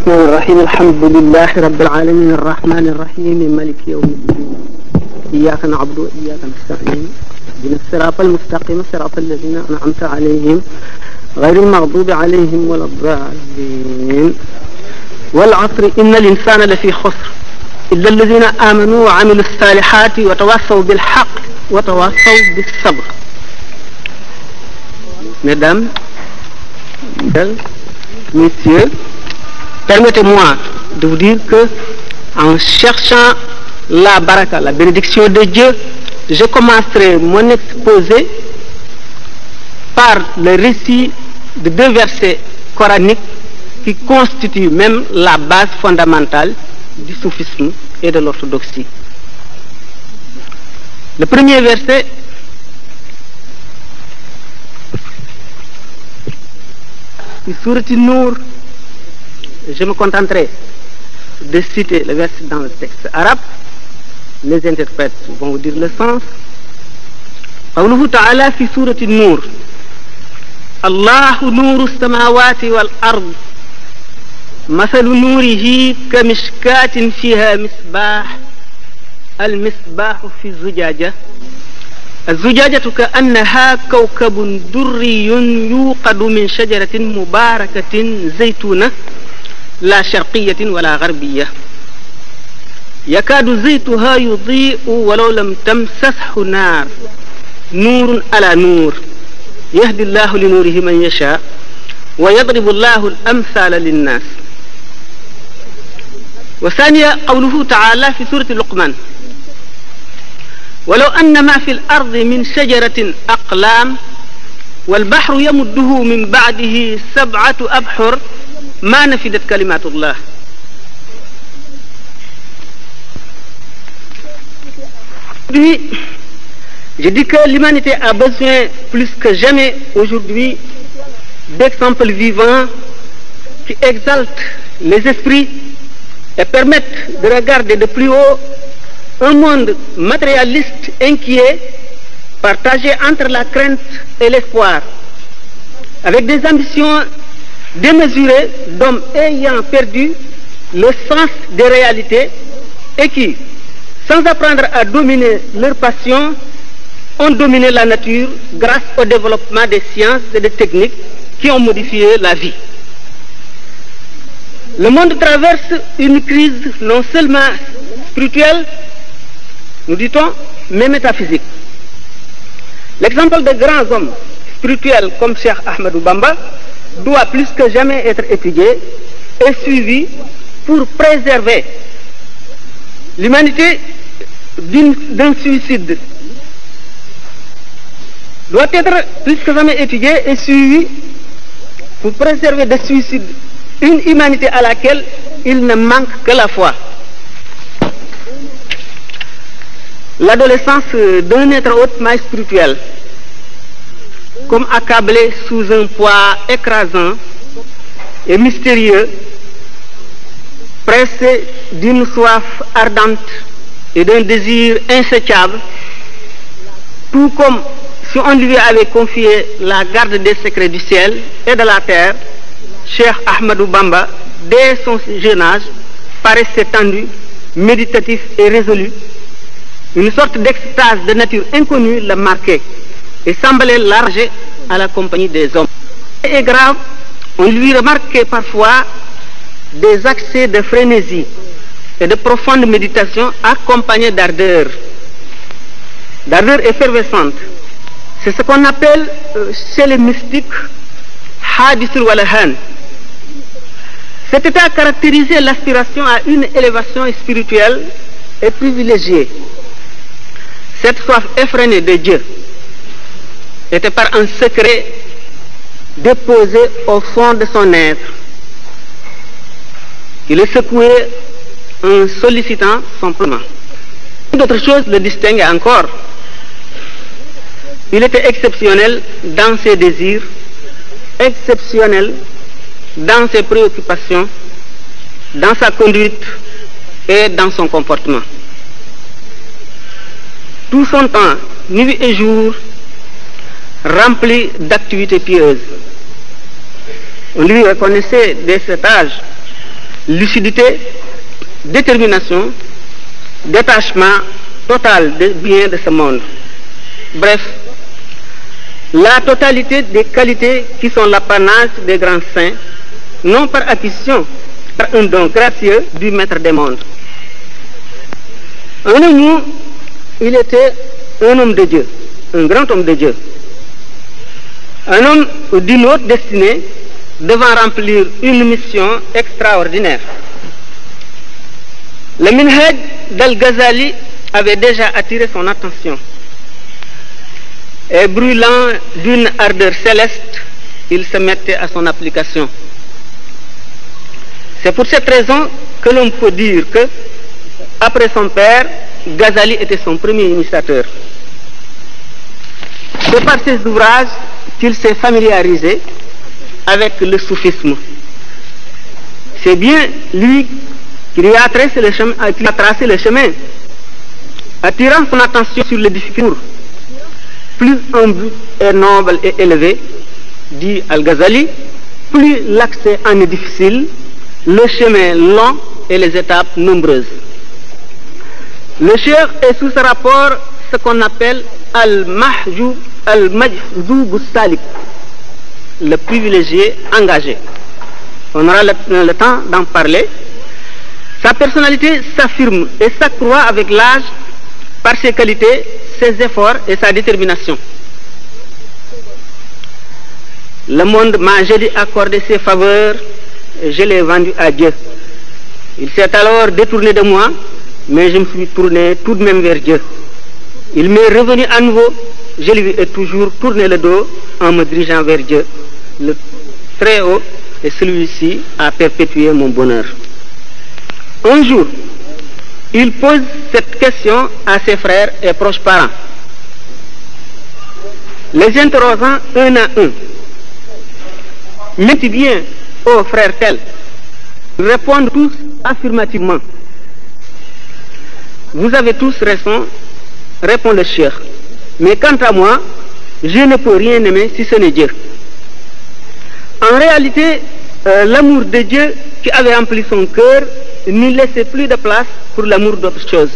الرحمن الرحيم الحمد لله رب العالمين الرحمن الرحيم مالك يوم الدين إياك نعبد وإياك نستعين اهدنا الصراط المستقيم صراط الذين أنعمت عليهم غير المغضوب عليهم ولا الضالين والعصر إن الإنسان لفي خسر إلا الذين آمنوا وعملوا الصالحات وتواصوا بالحق وتواصوا بالصبر. Mesdames, messieurs, permettez-moi de vous dire que en cherchant la baraka, la bénédiction de Dieu, je commencerai mon exposé par le récit de 2 versets coraniques qui constituent même la base fondamentale du soufisme et de l'orthodoxie. Le premier verset Sourate Nour, je me contenterai de citer le verset dans le texte arabe. Les interprètes vont vous dire le sens. قوله تعالى في سورة النور الله نور السماوات والأرض مثل نوره كمشكاة فيها مصباح المصباح في الزجاجة الزجاجة كأنها كوكب دري يوقد من شجرة مباركة زيتونة لا شرقية ولا غربية يكاد زيتها يضيء ولو لم تمسسه نار نور على نور يهدي الله لنوره من يشاء ويضرب الله الأمثال للناس. وثانيا قوله تعالى في سورة لقمان ولو أن ما في الأرض من شجرة أقلام والبحر يمده من بعده 7 أبحر ما نفدت كلمات الله. Je dis que l'humanité a besoin plus que jamais aujourd'hui d'exemples vivants qui exaltent les esprits et permettent de regarder de plus haut un monde matérialiste inquiet, partagé entre la crainte et l'espoir, avec des ambitions démesurées d'hommes ayant perdu le sens des réalités et qui, sans apprendre à dominer leurs passions, ont dominé la nature grâce au développement des sciences et des techniques qui ont modifié la vie. Le monde traverse une crise non seulement spirituelle, nous dit-on, mais métaphysique. L'exemple de grands hommes spirituels comme Cheikh Ahmadou Bamba doit plus que jamais être étudié et suivi pour préserver l'humanité d'un suicide. Doit être plus que jamais étudié et suivi pour préserver de suicide une humanité à laquelle il ne manque que la foi. L'adolescence d'un être hautement spirituel, comme accablé sous un poids écrasant et mystérieux, pressé d'une soif ardente et d'un désir insatiable, tout comme si on lui avait confié la garde des secrets du ciel et de la terre, Cheikh Ahmadou Bamba, dès son jeune âge, paraissait tendu, méditatif et résolu. Une sorte d'extase de nature inconnue le marquait et semblait larger à la compagnie des hommes. Et grave, on lui remarquait parfois des accès de frénésie et de profonde méditation accompagnés d'ardeur effervescente. C'est ce qu'on appelle chez les mystiques Hadithul Walahan. Cet état caractérisait l'aspiration à une élévation spirituelle et privilégiée. Cette soif effrénée de Dieu était par un secret déposé au fond de son être. Il est secoué en sollicitant son pleinement. D'autres choses le distinguent encore. Il était exceptionnel dans ses désirs, exceptionnel dans ses préoccupations, dans sa conduite et dans son comportement. Tout son temps, nuit et jour, rempli d'activités pieuses. On lui reconnaissait dès cet âge lucidité, détermination, détachement total des biens de ce monde. Bref, la totalité des qualités qui sont l'apanage des grands saints, non par acquisition, par un don gracieux du Maître des mondes. En un mot, il était un homme de Dieu, un grand homme de Dieu. Un homme d'une haute destinée devant remplir une mission extraordinaire. Le Minhaj d'Al-Ghazali avait déjà attiré son attention. Et brûlant d'une ardeur céleste, il se mettait à son application. C'est pour cette raison que l'on peut dire que, après son père, Ghazali était son premier initiateur. C'est par ses ouvrages qu'il s'est familiarisé avec le soufisme. C'est bien lui qui lui a tracé le chemin, attirant son attention sur les difficultés. Plus un but est noble et élevé, dit Al-Ghazali, plus l'accès en est difficile, le chemin long et les étapes nombreuses. Le cheikh est sous ce rapport ce qu'on appelle Al-Mahjoub Salik, le privilégié engagé. On aura le temps d'en parler. Sa personnalité s'affirme et s'accroît avec l'âge par ses qualités, ses efforts et sa détermination. Le monde m'a jadis accordé ses faveurs et je l'ai vendu à Dieu. Il s'est alors détourné de moi, mais je me suis tourné tout de même vers Dieu. Il m'est revenu à nouveau, je lui ai toujours tourné le dos en me dirigeant vers Dieu. Le très haut, et celui-ci a perpétué mon bonheur. Un jour, il pose cette question à ses frères et proches parents, les interrogeant un à un. Mettez bien, ô frère tel. Ils répondent tous affirmativement. Vous avez tous raison, répond le cheikh. Mais quant à moi, je ne peux rien aimer si ce n'est Dieu. En réalité, l'amour de Dieu qui avait rempli son cœur n'y laissait plus de place pour l'amour d'autre chose.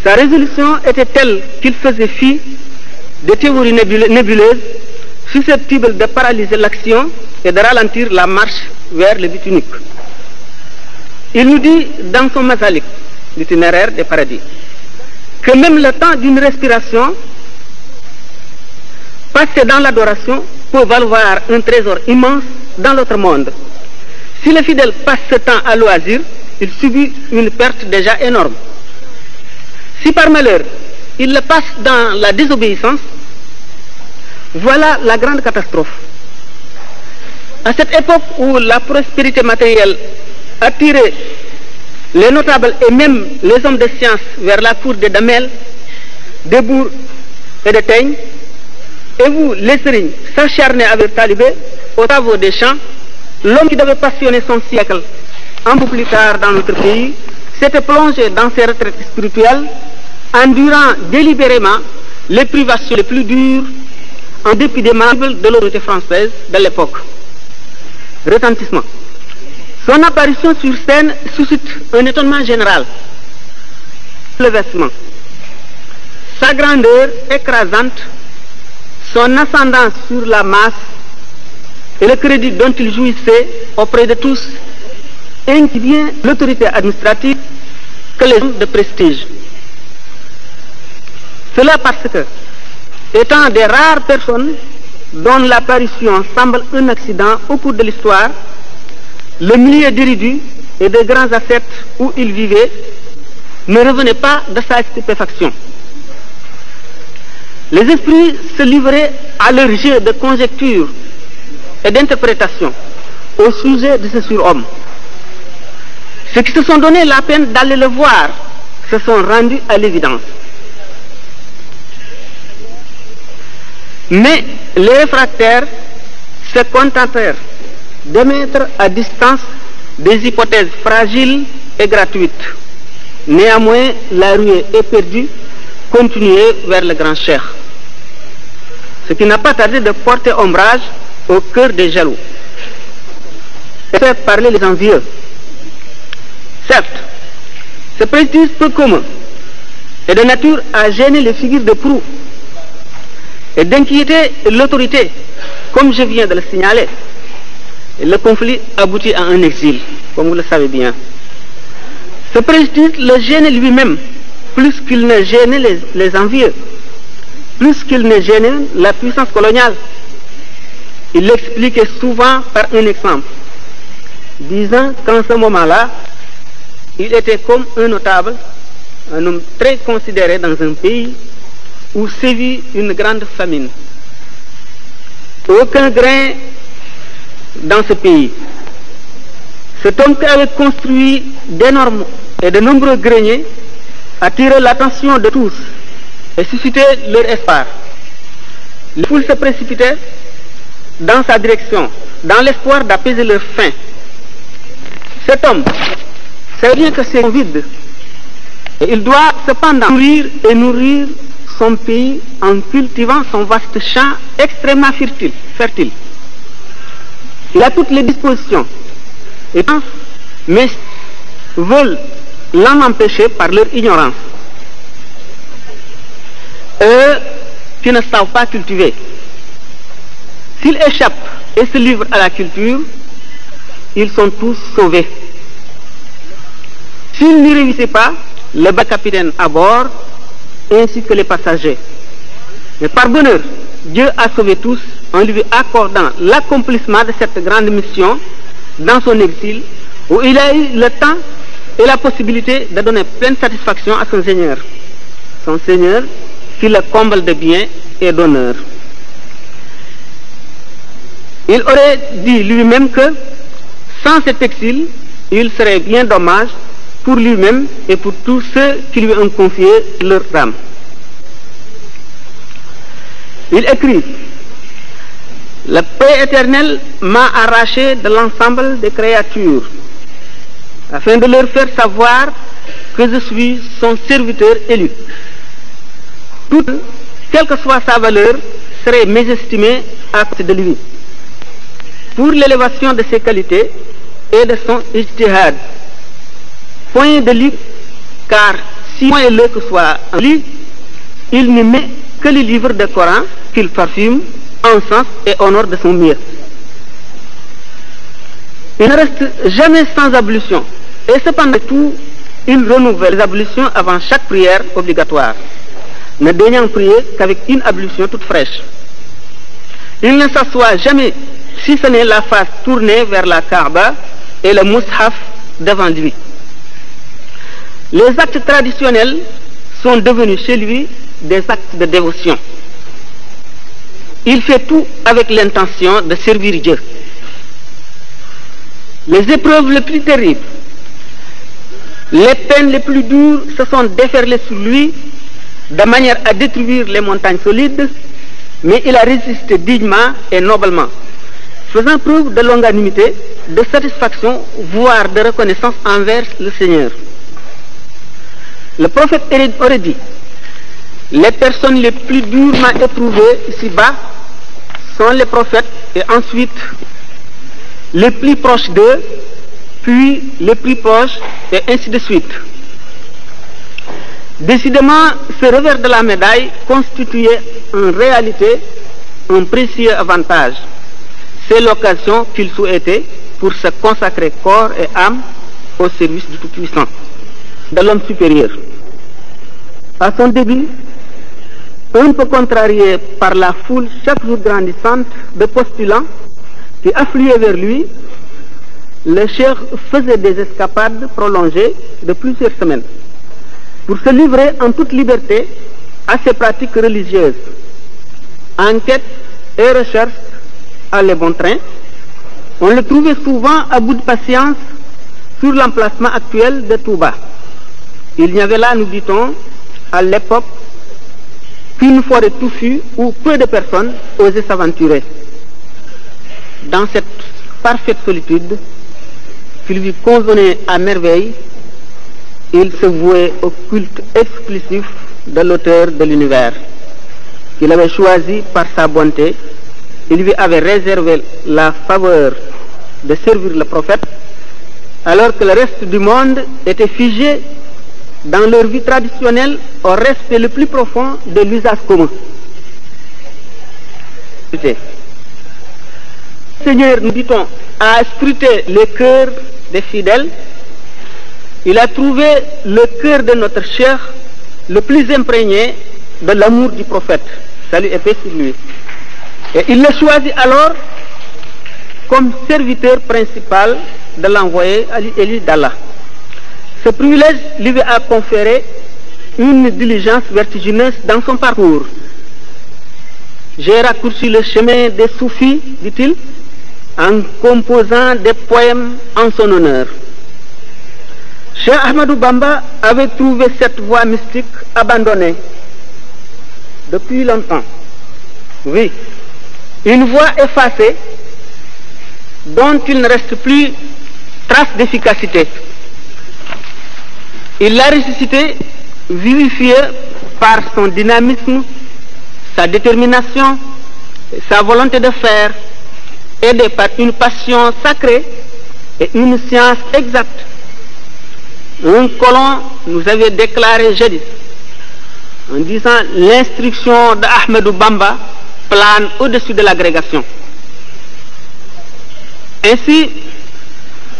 Sa résolution était telle qu'il faisait fi de théories nébuleuses susceptibles de paralyser l'action et de ralentir la marche vers le but unique. Il nous dit dans son Masalik, l'itinéraire des paradis, que même le temps d'une respiration passé dans l'adoration peut valoir un trésor immense dans l'autre monde. Si le fidèle passe ce temps à loisir, il subit une perte déjà énorme. Si par malheur, il le passe dans la désobéissance, voilà la grande catastrophe. À cette époque où la prospérité matérielle attirait les notables et même les hommes de science vers la cour de Damel, de Bourg et de Teigne, et vous, les sérignes, s'acharnez avec Talibé aux travaux des champs, l'homme qui devait passionner son siècle un peu plus tard dans notre pays s'était plongé dans ses retraites spirituelles, endurant délibérément les privations les plus dures en dépit des marbles de l'autorité française de l'époque. Retentissement. Son apparition sur scène suscite un étonnement général. Le vêtement, sa grandeur écrasante, son ascendance sur la masse et le crédit dont il jouissait auprès de tous, ainsi bien l'autorité administrative que les hommes de prestige. Cela parce que, étant des rares personnes dont l'apparition semble un accident au cours de l'histoire, le milieu d'érudits et de grands ascètes où il vivait ne revenait pas de sa stupéfaction. Les esprits se livraient à leur jeu de conjecture et d'interprétation au sujet de ce surhomme. Ceux qui se sont donné la peine d'aller le voir se sont rendus à l'évidence. Mais les réfractaires se contentèrent de mettre à distance des hypothèses fragiles et gratuites. Néanmoins, la ruée éperdue continuait vers le grand cheikh, ce qui n'a pas tardé de porter ombrage au cœur des jaloux. et faire parler les envieux. Certes, ce préjudice peu commun est de nature à gêner les figures de proue et d'inquiéter l'autorité, comme je viens de le signaler. Et le conflit aboutit à un exil, comme vous le savez bien. Ce préjudice le gênait lui-même, plus qu'il ne gênait les envieux, plus qu'il ne gênait la puissance coloniale. Il l'expliquait souvent par un exemple, disant qu'en ce moment-là, il était comme un notable, un homme très considéré dans un pays où sévit une grande famine. Aucun grain dans ce pays. Cet homme qui avait construit d'énormes et de nombreux greniers attirait l'attention de tous et suscitait leur espoir. Les foules se précipitaient dans sa direction, dans l'espoir d'apaiser leur faim. Cet homme sait bien que c'est vide et il doit cependant nourrir son pays en cultivant son vaste champ extrêmement fertile. Il a toutes les dispositions et pense, mais veulent l'en empêcher par leur ignorance. Eux qui ne savent pas cultiver. S'ils échappent et se livrent à la culture, ils sont tous sauvés. S'ils n'y réussissent pas, le bas capitaine à bord, ainsi que les passagers. Mais par bonheur, Dieu a sauvé tous en lui accordant l'accomplissement de cette grande mission dans son exil, où il a eu le temps et la possibilité de donner pleine satisfaction à son Seigneur. Son Seigneur qui le comble de biens et d'honneur. Il aurait dit lui-même que sans cet exil, il serait bien dommage pour lui-même et pour tous ceux qui lui ont confié leur âme. Il écrit: le Père éternel m'a arraché de l'ensemble des créatures, afin de leur faire savoir que je suis son serviteur élu. Toute, quelle que soit sa valeur, serait mésestimée à côté de lui. Pour l'élévation de ses qualités et de son ijtihad. Point de lui, car si moins le que soit en lui, il ne met que les livres de Coran qu'il parfume en sens et honneur de son mieux. Il ne reste jamais sans ablution, et cependant tout, il renouvelle les ablutions avant chaque prière obligatoire, ne daignant prier qu'avec une ablution toute fraîche. Il ne s'assoit jamais si ce n'est la face tournée vers la Kaaba et le Mushaf devant lui. Les actes traditionnels sont devenus chez lui des actes de dévotion. Il fait tout avec l'intention de servir Dieu. Les épreuves les plus terribles, les peines les plus dures se sont déferlées sur lui de manière à détruire les montagnes solides, mais il a résisté dignement et noblement, faisant preuve de longanimité, de satisfaction, voire de reconnaissance envers le Seigneur. Le prophète aurait dit: les personnes les plus durement éprouvées ici-bas sont les prophètes, et ensuite les plus proches d'eux, puis les plus proches, et ainsi de suite. Décidément, ce revers de la médaille constituait en réalité un précieux avantage. C'est l'occasion qu'il souhaitait pour se consacrer corps et âme au service du Tout-Puissant, de l'homme supérieur. À son début, un peu contrarié par la foule chaque jour grandissante de postulants qui affluaient vers lui, le cheikh faisait des escapades prolongées de plusieurs semaines pour se livrer en toute liberté à ses pratiques religieuses. Enquête et recherche allaient bon train. On le trouvait souvent à bout de patience sur l'emplacement actuel de Touba. Il n'y avait là, nous dit-on, à l'époque, qu'une forêt touffue où peu de personnes osaient s'aventurer. Dans cette parfaite solitude, qui lui convenait à merveille, il se vouait au culte exclusif de l'auteur de l'univers, qu'il avait choisi par sa bonté. Il lui avait réservé la faveur de servir le prophète, alors que le reste du monde était figé dans leur vie traditionnelle au respect le plus profond de l'usage commun. Le Seigneur, nous dit-on, a scruté les cœurs des fidèles. Il a trouvé le cœur de notre cheikh le plus imprégné de l'amour du prophète. Salut et paix sur lui. Et il le choisit alors comme serviteur principal de l'envoyé élu d'Allah. Ce privilège lui a conféré une diligence vertigineuse dans son parcours. J'ai raccourci le chemin des soufis, dit-il, en composant des poèmes en son honneur. Cheikh Ahmadou Bamba avait trouvé cette voie mystique abandonnée depuis longtemps. Oui, une voie effacée dont il ne reste plus trace d'efficacité. Il l'a ressuscité, vivifié par son dynamisme, sa détermination, sa volonté de faire, aidé par une passion sacrée et une science exacte. Un colon nous avait déclaré jadis, en disant: l'instruction d'Ahmadou Bamba plane au-dessus de l'agrégation. Ainsi,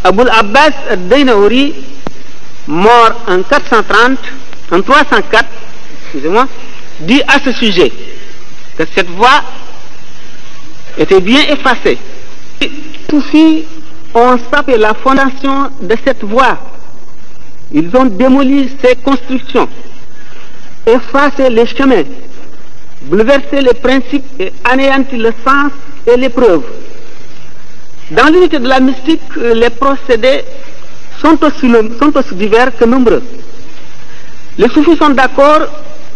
Aboul Abbas ad-Daynaouri, mort en 304, excusez-moi, dit à ce sujet que cette voie était bien effacée. Les soufis ont sapé la fondation de cette voie. Ils ont démoli ses constructions, effacé les chemins, bouleversé les principes et anéanti le sens et les preuves. Dans l'unité de la mystique, les procédés sont aussi divers que nombreux. Les soufis sont d'accord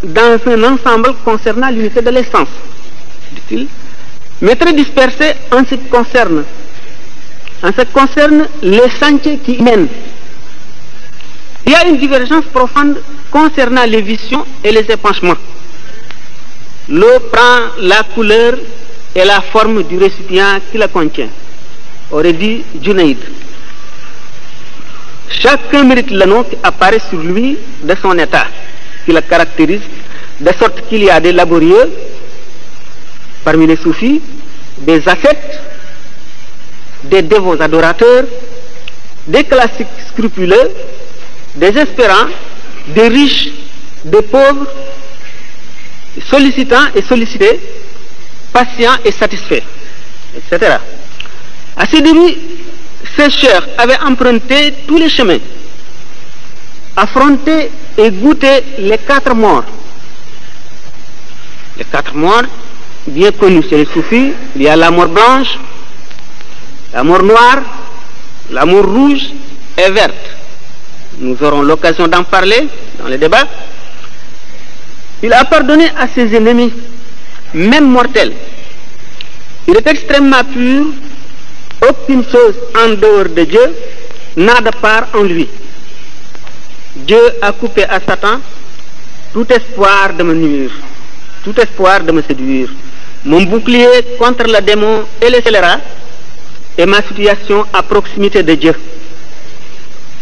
dans un ensemble concernant l'unité de l'essence, dit-il, mais très dispersés en ce qui concerne les sentiers qui y mènent. Il y a une divergence profonde concernant les visions et les épanchements. L'eau prend la couleur et la forme du récipient qui la contient, aurait dit Junaïd. Chacun mérite le nom qui apparaît sur lui de son état, qui le caractérise, de sorte qu'il y a des laborieux parmi les soufis, des ascètes, des dévots adorateurs, des classiques scrupuleux, des espérants, des riches, des pauvres, sollicitants et sollicités, patients et satisfaits, etc. À ce début, ces chers avaient emprunté tous les chemins, affronté et goûté les 4 morts. Les 4 morts, bien connus chez les soufis, il y a la mort blanche, la mort noire, la mort rouge et verte. Nous aurons l'occasion d'en parler dans les débats. Il a pardonné à ses ennemis, même mortels. Il est extrêmement pur. Aucune chose en dehors de Dieu n'a de part en lui. Dieu a coupé à Satan tout espoir de me nuire, tout espoir de me séduire. Mon bouclier contre le démon et les scélérats est ma situation à proximité de Dieu.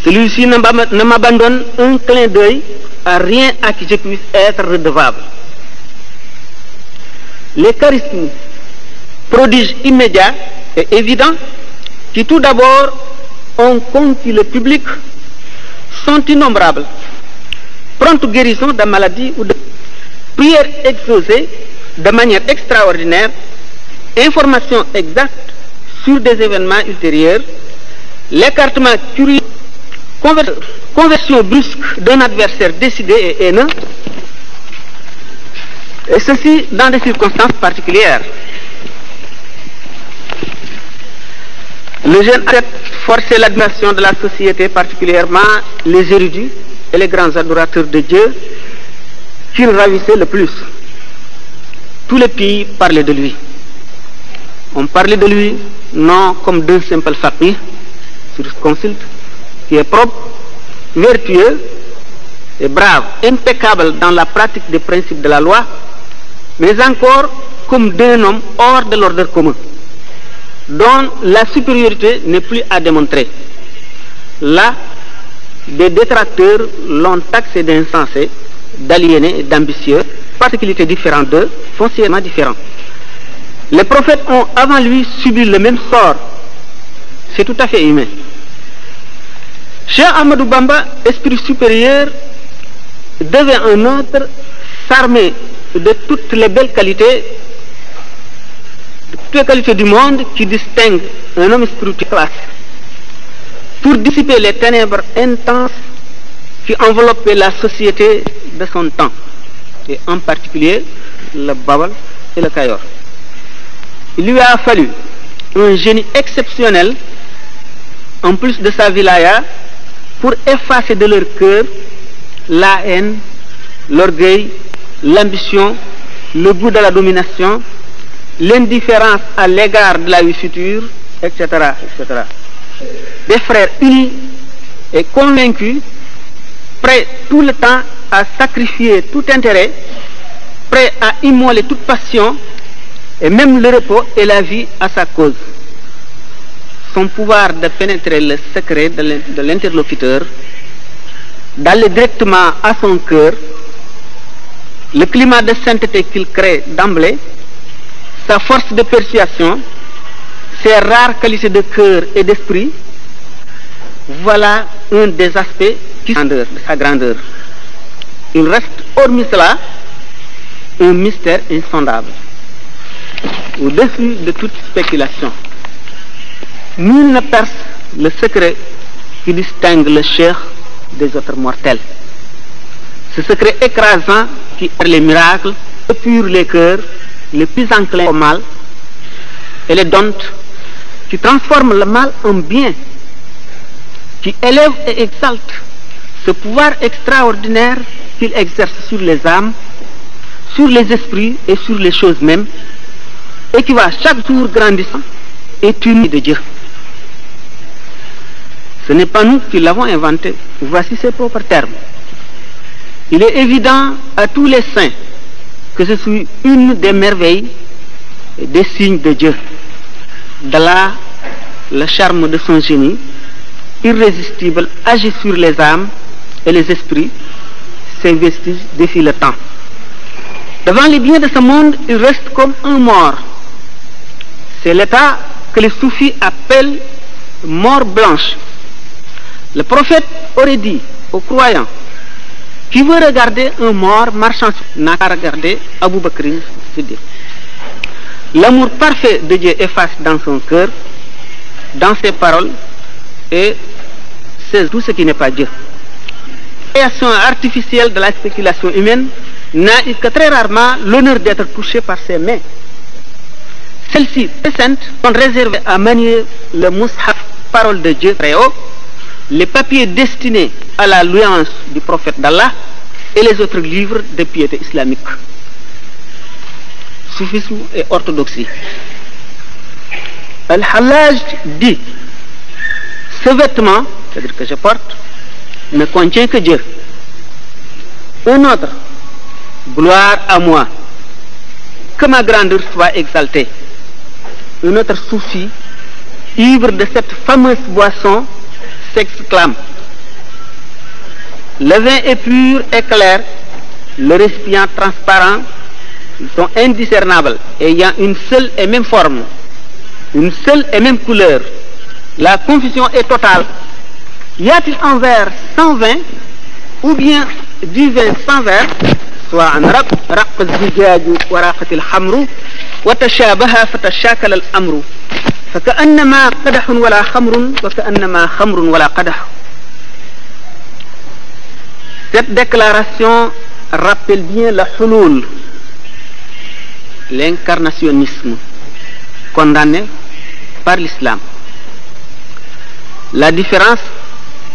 Celui-ci ne m'abandonne un clin d'œil à rien à qui je puisse être redevable. Les charismes, prodiges immédiats et évidents, qui tout d'abord ont conquis le public, sont innombrables. Prompte guérison de maladies ou de prières exaucées de manière extraordinaire, information exacte sur des événements ultérieurs, l'écartement curieux, conversion brusque d'un adversaire décidé et haineux, et ceci dans des circonstances particulières. Le jeune a forcé l'admiration de la société, particulièrement les érudits et les grands adorateurs de Dieu, qu'il ravissait le plus. Tous les pays parlaient de lui. On parlait de lui non comme d'un simple faqih, jurisconsulte, qui est propre, vertueux et brave, impeccable dans la pratique des principes de la loi, mais encore comme d'un homme hors de l'ordre commun. dont la supériorité n'est plus à démontrer. Là, des détracteurs l'ont taxé d'insensé, d'aliéné et d'ambitieux, particularités différentes d'eux, foncièrement différents. Les prophètes ont avant lui subi le même sort. C'est tout à fait humain. Cheikh Ahmadou Bamba, esprit supérieur, devait un autre s'armer de toutes les belles qualités, de toutes les qualités du monde qui distinguent un homme spirituel pour dissiper les ténèbres intenses qui enveloppaient la société de son temps, et en particulier le Bawal et le Kayor. Il lui a fallu un génie exceptionnel, en plus de sa wilaya, pour effacer de leur cœur la haine, l'orgueil, l'ambition, le goût de la domination, l'indifférence à l'égard de la vie future, etc., etc. Des frères unis et convaincus, prêts tout le temps à sacrifier tout intérêt, prêts à immoler toute passion, et même le repos et la vie à sa cause. Son pouvoir de pénétrer le secret de l'interlocuteur, d'aller directement à son cœur, le climat de sainteté qu'il crée d'emblée, sa force de persuasion, ses rares qualités de cœur et d'esprit, voilà un des aspects de sa grandeur. Il reste, hormis cela, un mystère insondable, au-dessus de toute spéculation. Nul ne perce le secret qui distingue le cheikh des autres mortels. Ce secret écrasant qui est les miracles, épure les cœurs les plus enclins au mal, et les dompte, qui transforme le mal en bien, qui élève et exalte ce pouvoir extraordinaire qu'il exerce sur les âmes, sur les esprits et sur les choses mêmes, et qui va chaque jour grandissant et uni de Dieu. Ce n'est pas nous qui l'avons inventé, voici ses propres termes. Il est évident à tous les saints que je suis une des merveilles et des signes de Dieu. De là, le charme de son génie, irrésistible, agit sur les âmes et les esprits, ses vestiges défient le temps. Devant les biens de ce monde, il reste comme un mort. C'est l'état que les soufis appellent mort blanche. Le prophète aurait dit aux croyants: qui veut regarder un mort marchant n'a qu'à regarder Abou Bakr Siddiq. L'amour parfait de Dieu efface dans son cœur, dans ses paroles, et c'est tout ce qui n'est pas Dieu. La création artificielle de la spéculation humaine n'a eu que très rarement l'honneur d'être touchée par ses mains. Celles-ci, très saintes, sont réservées à manier le mushaf, parole de Dieu très haut, les papiers destinés à la louange du prophète d'Allah et les autres livres de piété islamique. Soufisme et orthodoxie. Al-Hallaj dit: ce vêtement, c'est-à-dire que je porte, ne contient que Dieu. Un autre: gloire à moi, que ma grandeur soit exaltée. Un autre soufi, ivre de cette fameuse boisson, s'exclame: le vin est pur et clair, le récipient transparent, ils sont indiscernables, ayant une seule et même forme, une seule et même couleur. La confusion est totale. Y a-t-il un verre sans vin, ou bien du vin sans verre? Soit en raq az-zijaju wa raqat al-hamru wa tashabaha fatashakala al-amru fa ka'annama qadahun wala khamrun wa ka'annama khamrun wala qadah. Cette déclaration rappelle bien le hulul, l'incarnationnisme condamné par l'islam. La différence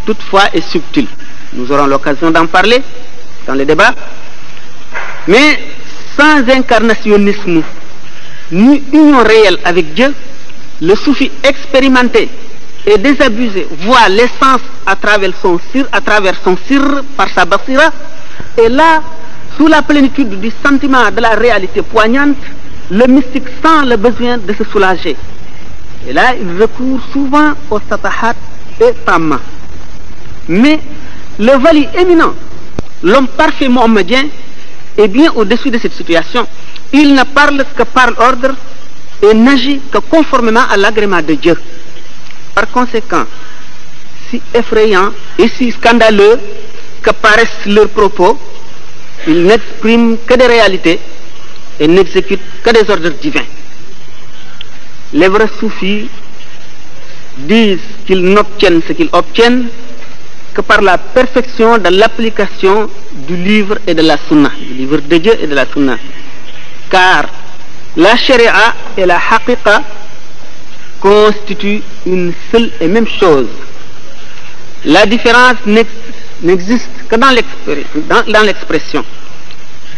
toutefois est subtile. Nous aurons l'occasion d'en parler dans les débats. Mais sans incarnationnisme ni union réelle avec Dieu, le soufi expérimenté et désabusé voit l'essence à travers son sir, par sa basira, et là, sous la plénitude du sentiment de la réalité poignante, le mystique sent le besoin de se soulager. Et là, il recourt souvent au satahat et tamma. Mais le wali éminent, l'homme parfait mohammedien, est bien au-dessus de cette situation. Il ne parle que par l'ordre et n'agit que conformément à l'agrément de Dieu. Par conséquent, si effrayant et si scandaleux que paraissent leurs propos, ils n'expriment que des réalités et n'exécutent que des ordres divins. Les vrais soufis disent qu'ils n'obtiennent ce qu'ils obtiennent que par la perfection de l'application du livre et de la sunna, du livre de Dieu et de la sunna. Car la sharia et la haqiqa constituent une seule et même chose. La différence n'existe que dans l'expression.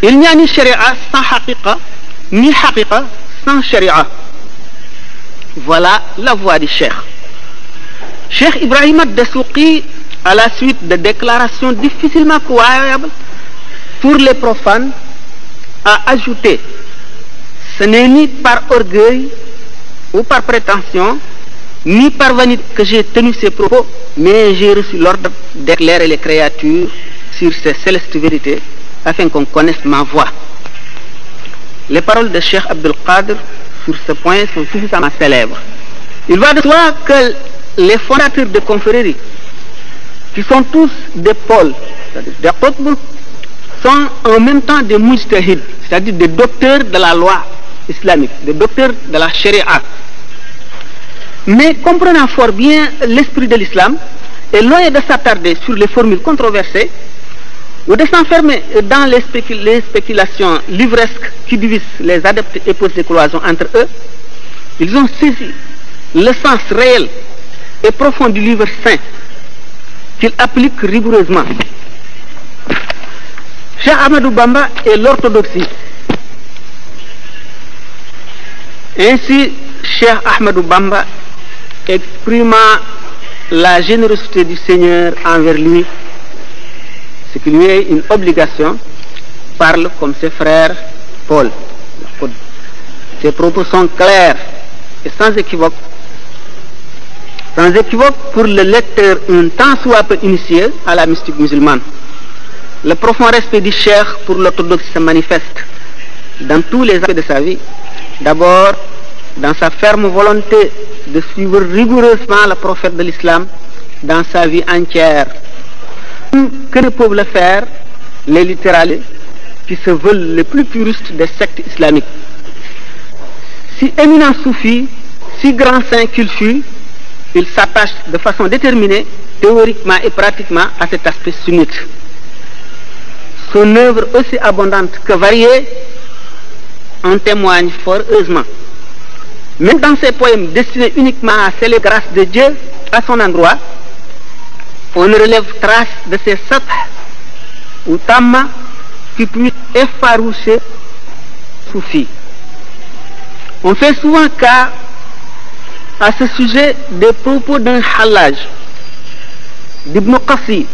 Il n'y a ni sharia sans haqiqa, ni haqiqa sans sharia. Voilà la voie du cheikh. Cheikh Ibrahim ad-Dessouqi, à la suite de déclarations difficilement croyables pour les profanes, a ajouté: ce n'est ni par orgueil ou par prétention, ni par vanité que j'ai tenu ces propos, mais j'ai reçu l'ordre d'éclairer les créatures sur ces célestes vérités afin qu'on connaisse ma voix. Les paroles de Cheikh Abdul Qadir sur ce point sont suffisamment célèbres. Il va de soi que les fondateurs de confréries, qui sont tous des pôles, c'est-à-dire des qutb, sont en même temps des mujtahid, c'est-à-dire des docteurs de la loi islamique, des docteurs de la sharia. Mais comprenant fort bien l'esprit de l'islam, et loin de s'attarder sur les formules controversées, ou de s'enfermer dans les spéculations livresques qui divisent les adeptes et posent des cloisons entre eux, ils ont saisi le sens réel et profond du livre saint qu'ils appliquent rigoureusement. Cheikh Ahmadou Bamba est l'orthodoxie. Ainsi, Cheikh Ahmadou Bamba, exprimant la générosité du Seigneur envers lui, ce qui lui est une obligation, parle comme ses frères Paul. Ses propos sont clairs et sans équivoque pour le lecteur un tant soit peu initié à la mystique musulmane. Le profond respect du cheikh pour l'orthodoxie se manifeste dans tous les aspects de sa vie. D'abord, dans sa ferme volonté de suivre rigoureusement le prophète de l'islam dans sa vie entière. Que ne peuvent le faire les littéralistes qui se veulent les plus puristes des sectes islamiques. Si éminent soufi, si grand saint qu'il fut, il s'attache de façon déterminée, théoriquement et pratiquement, à cet aspect sunnite. Son œuvre, aussi abondante que variée, en témoigne fort heureusement. Même dans ses poèmes destinés uniquement à célébrer la grâce de Dieu à son endroit, on ne relève trace de ces sath ou tamma qui puissent effaroucher soufis. On fait souvent cas à ce sujet des propos d'un Hallaj, d'Ibn Qasi,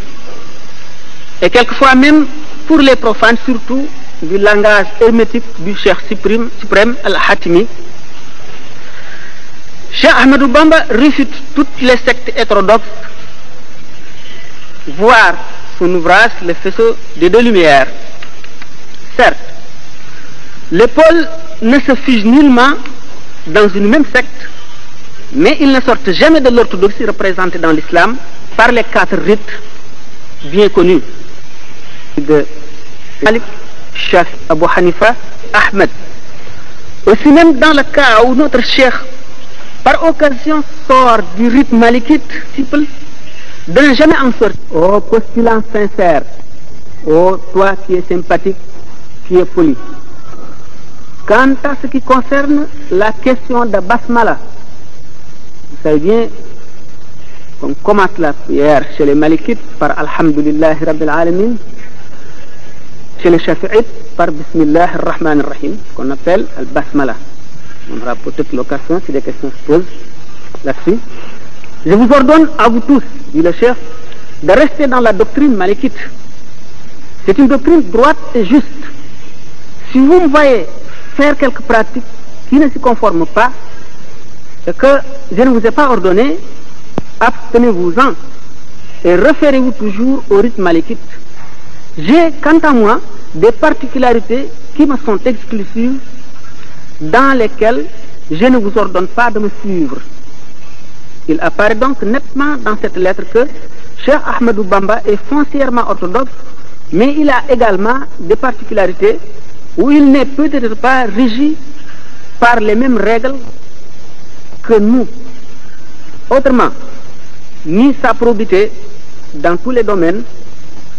et quelquefois même pour les profanes, surtout du langage hermétique du Cheikh suprême Al-Hatimi. Cheikh Ahmadou Bamba réfute toutes les sectes hétérodoxes, voir son ouvrage Le faisceau des deux lumières. Certes, les pôles ne se figent nullement dans une même secte, mais ils ne sortent jamais de l'orthodoxie représentée dans l'islam par les 4 rites bien connus de Malik, Shafi, Abu Hanifa, Ahmed. Aussi même dans le cas où notre cheikh par occasion sort du rite malikite simple, de ne jamais en sortir. Ô postulant sincère, ô toi qui es sympathique, qui es poli. Quant à ce qui concerne la question de Basmala, vous savez bien qu'on commence la prière chez les malikites par Alhamdulillahi Rabbil Alamin, chez les Shafi'ites par Bismillah ar-Rahman ar-Rahim, qu'on appelle Al-Basmala. On aura peut-être l'occasion, si des questions se posent là-dessus. Je vous ordonne à vous tous, dit le chef, de rester dans la doctrine malikite. C'est une doctrine droite et juste. Si vous me voyez faire quelques pratiques qui ne s'y conforment pas, et que je ne vous ai pas ordonné, abstenez-vous-en et référez-vous toujours au rite malékite. J'ai, quant à moi, des particularités qui me sont exclusives, dans lesquelles je ne vous ordonne pas de me suivre. Il apparaît donc nettement dans cette lettre que Cheikh Ahmadou Bamba est foncièrement orthodoxe, mais il a également des particularités où il n'est peut-être pas régi par les mêmes règles que nous. Autrement, ni sa probité dans tous les domaines,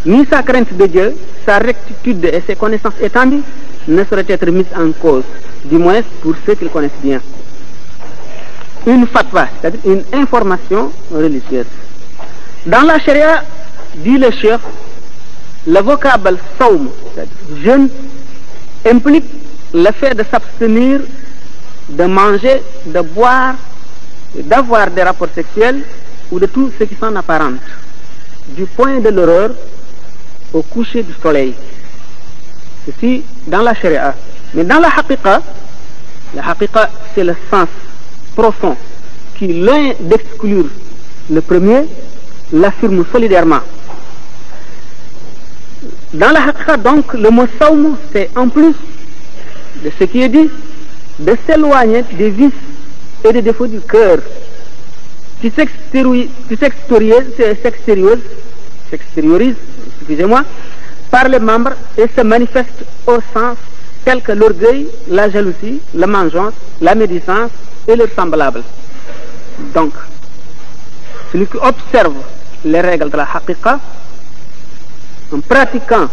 ni sa crainte de Dieu, sa rectitude et ses connaissances étendues ne sauraient être mises en cause, du moins pour ceux qui le connaissent bien. Une fatwa, c'est-à-dire une information religieuse. Dans la charia, dit le chef, le vocable sawm, c'est-à-dire jeûne, implique le fait de s'abstenir de manger, de boire, d'avoir des rapports sexuels ou de tout ce qui s'en apparente, du point de l'horreur au coucher du soleil. Ceci dans la charia. Mais dans la haqiqa c'est le sens profond qui, loin d'exclure le premier, l'affirme solidairement. Dans la haqiqa, donc, le mot sawm, c'est en plus de ce qui est dit, de s'éloigner des vices et des défauts du cœur qui s'extériorise, excusez-moi, par les membres et se manifeste au sens tels que l'orgueil, la jalousie, la vengeance, la médisance et leurs semblables. Donc, celui qui observe les règles de la haqiqa, en pratiquant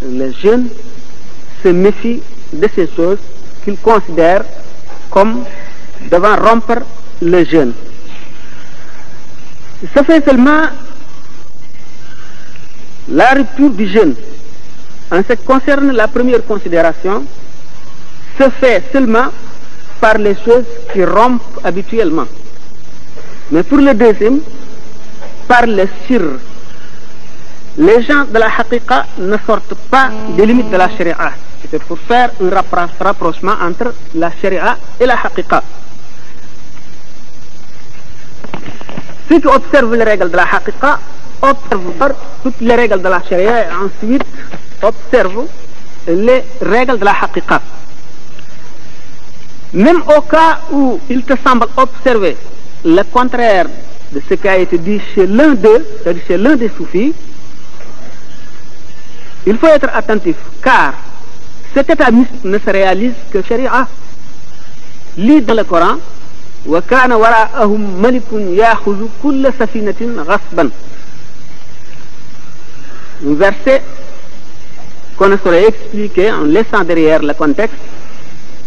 le jeûne, se méfie de ces choses qu'il considère comme devant rompre le jeûne. Ça fait seulement la rupture du jeûne. En ce qui concerne la première considération, se fait seulement par les choses qui rompent habituellement. Mais pour le deuxième, par le sirr. Les gens de la haqiqa ne sortent pas des limites de la sharia. C'est pour faire un rapprochement entre la sharia et la haqiqa. Ceux qui observent les règles de la haqiqa observent toutes les règles de la sharia et ensuite observent les règles de la haqiqa. Même au cas où il te semble observer le contraire de ce qui a été dit chez l'un d'eux, c'est-à-dire chez l'un des soufis, il faut être attentif, car cet état mystique ne se réalise que sharia. Lis dans le Coran, wa kana wara'ahum malikun ya'khudhu kulla safinatin ghasban. Un verset qu'on ne saurait expliquer en laissant derrière le contexte,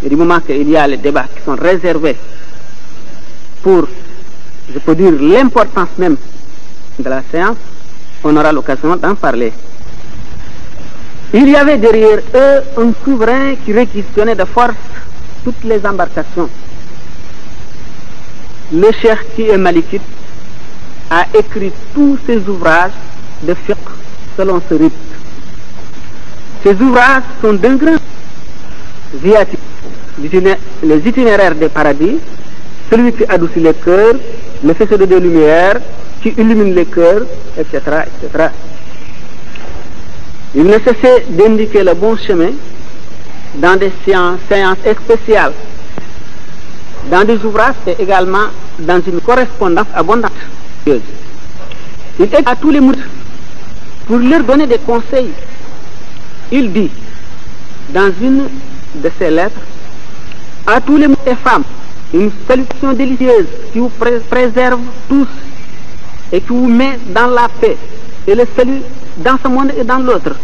et du moment qu'il y a les débats qui sont réservés pour, je peux dire, l'importance même de la séance, on aura l'occasion d'en parler. Il y avait derrière eux un souverain qui réquisitionnait de force toutes les embarcations. Le cheikh qui est malikite a écrit tous ses ouvrages de fiqh selon ce rite. Ces ouvrages sont d'un grand viatique, les itinéraires des paradis, celui qui adoucit les cœurs, le faisceau de lumière qui illumine les cœurs, etc., etc. Il ne cessait d'indiquer le bon chemin dans des séances spéciales, dans des ouvrages et également dans une correspondance abondante. Il aide à tous les moutes pour leur donner des conseils. Il dit dans une de ses lettres, à tous les moutes et femmes, une salutation délicieuse qui vous préserve tous et qui vous met dans la paix et le salut dans ce monde et dans l'autre.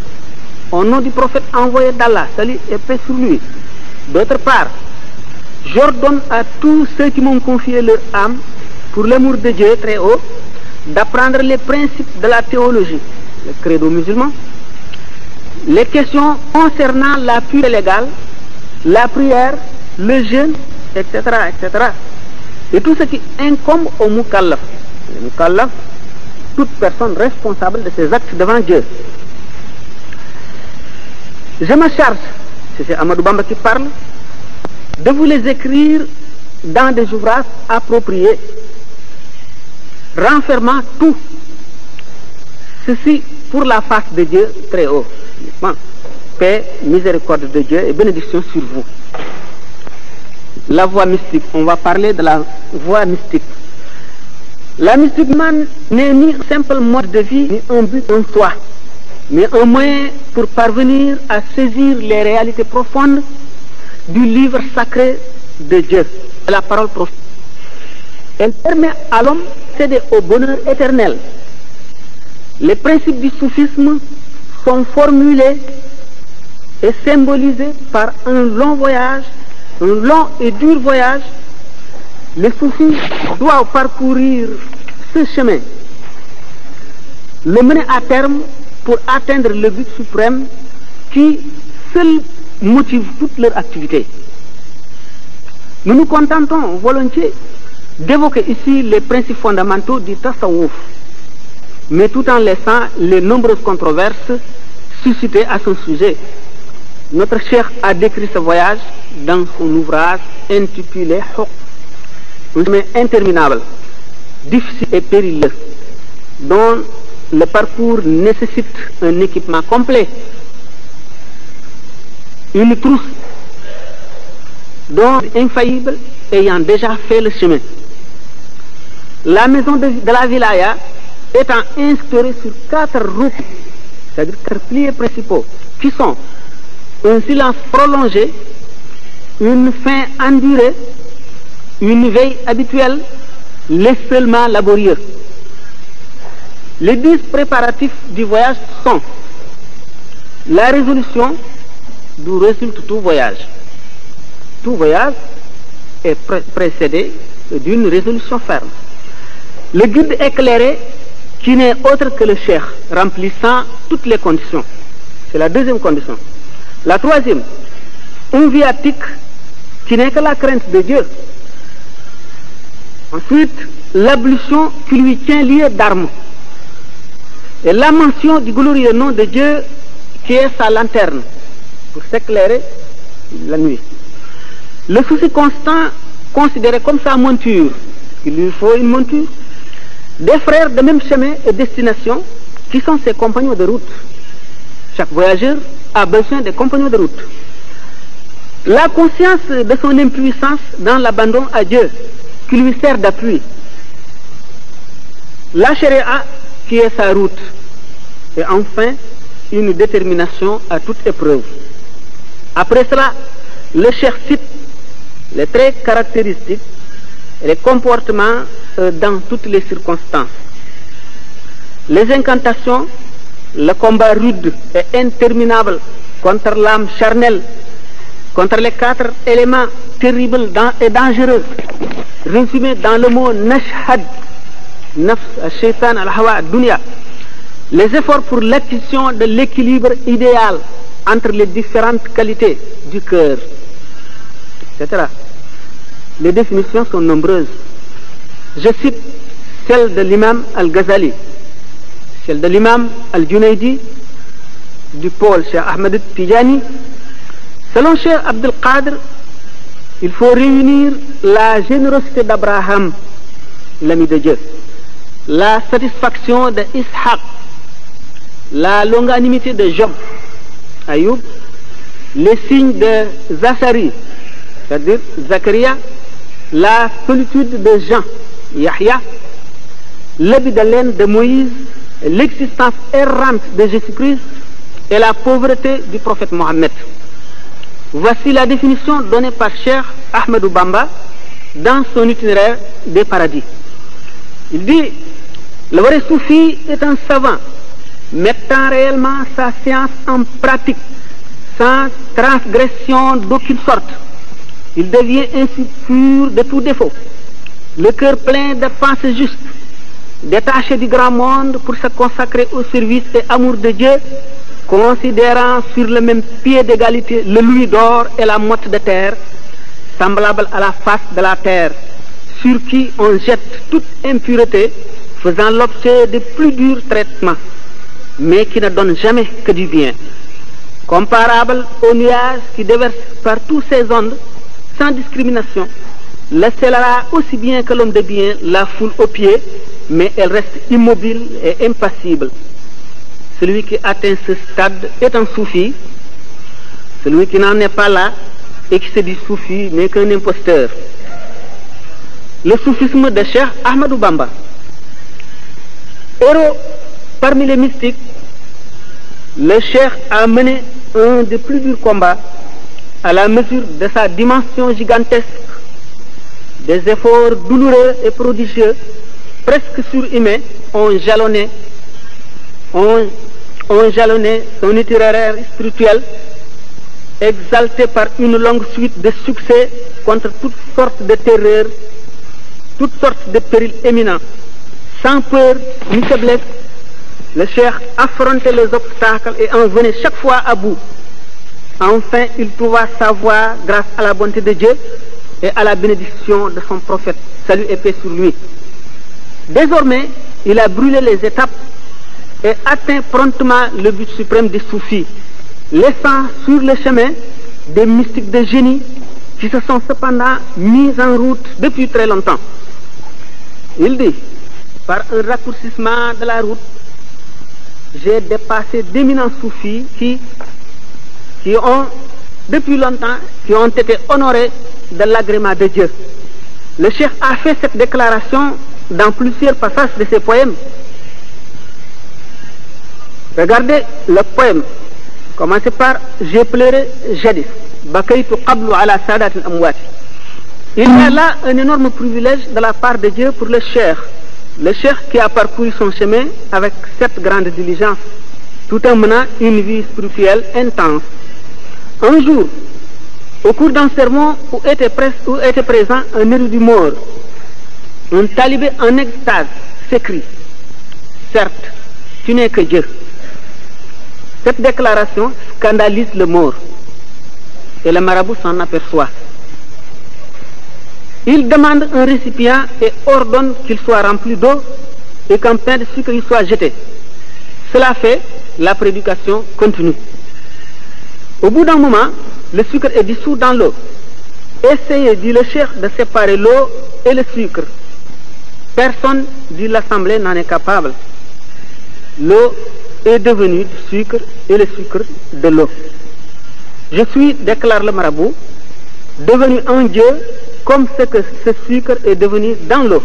Au nom du prophète envoyé d'Allah, salut et paix sur lui. D'autre part, j'ordonne à tous ceux qui m'ont confié leur âme, pour l'amour de Dieu très haut, d'apprendre les principes de la théologie, le credo musulman, les questions concernant la purité légale, la prière, le jeûne, etc., etc. Et tout ce qui incombe au mukallaf. Le mukallaf, toute personne responsable de ses actes devant Dieu. Je me charge, c'est Ahmadou Bamba qui parle, de vous les écrire dans des ouvrages appropriés, renfermant tout. Ceci pour la face de Dieu très haut. Paix, miséricorde de Dieu et bénédiction sur vous. La voie mystique. On va parler de la voie mystique. La mystique n'est ni un simple mode de vie, ni un but en soi, mais un moyen pour parvenir à saisir les réalités profondes du livre sacré de Dieu, la parole profonde. Elle permet à l'homme d'accéder au bonheur éternel. Les principes du soufisme sont formulés et symbolisés par un long voyage, un long et dur voyage. Les soufis doivent parcourir ce chemin, le mener à terme pour atteindre le but suprême qui seul motive toute leur activité. Nous nous contentons volontiers d'évoquer ici les principes fondamentaux du tasawwuf, mais tout en laissant les nombreuses controverses suscitées à son sujet. Notre cheikh a décrit ce voyage dans son ouvrage intitulé Hukm, un chemin interminable, difficile et périlleux, dont le parcours nécessite un équipement complet, une trousse dont infaillible ayant déjà fait le chemin. La maison de la wilaya étant instaurée sur 4 routes, c'est-à-dire 4 piliers principaux, qui sont un silence prolongé, une faim endurée, une veille habituelle, l'esselement laborieux. Les 10 préparatifs du voyage sont la résolution d'où résulte tout voyage. Tout voyage est précédé d'une résolution ferme. Le guide éclairé qui n'est autre que le cheikh, remplissant toutes les conditions. C'est la deuxième condition. La troisième, un viatique qui n'est que la crainte de Dieu. Ensuite, l'ablution qui lui tient lieu d'armes. Et la mention du glorieux nom de Dieu qui est sa lanterne pour s'éclairer la nuit. Le souci constant considéré comme sa monture, il lui faut une monture, des frères de même chemin et destination qui sont ses compagnons de route. Chaque voyageur a besoin des compagnons de route. La conscience de son impuissance dans l'abandon à Dieu qui lui sert d'appui. La charia qui est sa route. Et enfin, une détermination à toute épreuve. Après cela, le cheikh cite les traits caractéristiques et les comportements dans toutes les circonstances. Les incantations, le combat rude et interminable contre l'âme charnelle, contre les 4 éléments terribles et dangereux, résumés dans le mot nashhad, nafs, shaitan, al-hawa, dunya. Les efforts pour l'acquisition de l'équilibre idéal entre les différentes qualités du cœur, etc. Les définitions sont nombreuses. Je cite celle de l'imam Al-Ghazali, celle de l'imam Al-Junaidi, du pôle Cheikh Ahmed Tijani. Selon Cheikh Abdul Qadir, il faut réunir la générosité d'Abraham, l'ami de Dieu, la satisfaction de Ishaq, la longanimité de Job, Ayoub, les signes de Zachari, c'est-à-dire Zacharia, la solitude de Jean, Yahya, l'habit de laine de Moïse, l'existence errante de Jésus-Christ et la pauvreté du prophète Mohammed. Voici la définition donnée par Cheikh Ahmadou Bamba dans son itinéraire des paradis. Il dit: le vrai soufi est un savant mettant réellement sa science en pratique sans transgression d'aucune sorte. Il devient ainsi pur de tout défaut, le cœur plein de pensées justes, détaché du grand monde pour se consacrer au service et amour de Dieu, considérant sur le même pied d'égalité le louis d'or et la motte de terre, semblable à la face de la terre, sur qui on jette toute impureté, faisant l'objet de plus durs traitements, mais qui ne donne jamais que du bien. Comparable aux nuages qui déversent par tous ces ondes, sans discrimination, le scélérat aussi bien que l'homme de bien la foule aux pieds, mais elle reste immobile et impassible. Celui qui atteint ce stade est un soufi. Celui qui n'en est pas là et qui se dit soufi n'est qu'un imposteur. Le soufisme de Cheikh Ahmadou Bamba. Héros parmi les mystiques, le Cheikh a mené un des plus durs combats à la mesure de sa dimension gigantesque. Des efforts douloureux et prodigieux, presque surhumains, ont jalonné son itinéraire spirituel, exalté par une longue suite de succès contre toutes sortes de terreurs, toutes sortes de périls éminents. Sans peur ni faiblesse, le Cheikh affrontait les obstacles et en venait chaque fois à bout. Enfin, il trouva sa voie grâce à la bonté de Dieu et à la bénédiction de son prophète. Salut et paix sur lui. Désormais, il a brûlé les étapes et atteint promptement le but suprême des soufis, laissant sur le chemin des mystiques de génie qui se sont cependant mis en route depuis très longtemps. Il dit, par un raccourcissement de la route, j'ai dépassé d'éminents soufis qui ont, depuis longtemps, qui ont été honorés de l'agrément de Dieu. Le Cheikh a fait cette déclaration dans plusieurs passages de ses poèmes. Regardez le poème. Commencez par J'ai pleuré jadis. Bakaytu qablu ala sadat al-amwat. Il y a là un énorme privilège de la part de Dieu pour le Cheikh. Le Cheikh qui a parcouru son chemin avec cette grande diligence, tout en menant une vie spirituelle intense. Un jour, au cours d'un sermon où était présent un érudit mort, un talibé en extase s'écrie, certes, tu n'es que Dieu. Cette déclaration scandalise le mort et le marabout s'en aperçoit. Il demande un récipient et ordonne qu'il soit rempli d'eau et qu'un pain de sucre y soit jeté. Cela fait, la prédication continue. Au bout d'un moment, le sucre est dissous dans l'eau. Essayez, dit le Cheikh, de séparer l'eau et le sucre. Personne, dit l'Assemblée, n'en est capable. L'eau est devenue du sucre et le sucre de l'eau. Je suis, déclare le marabout, devenu un Dieu comme ce que ce sucre est devenu dans l'eau.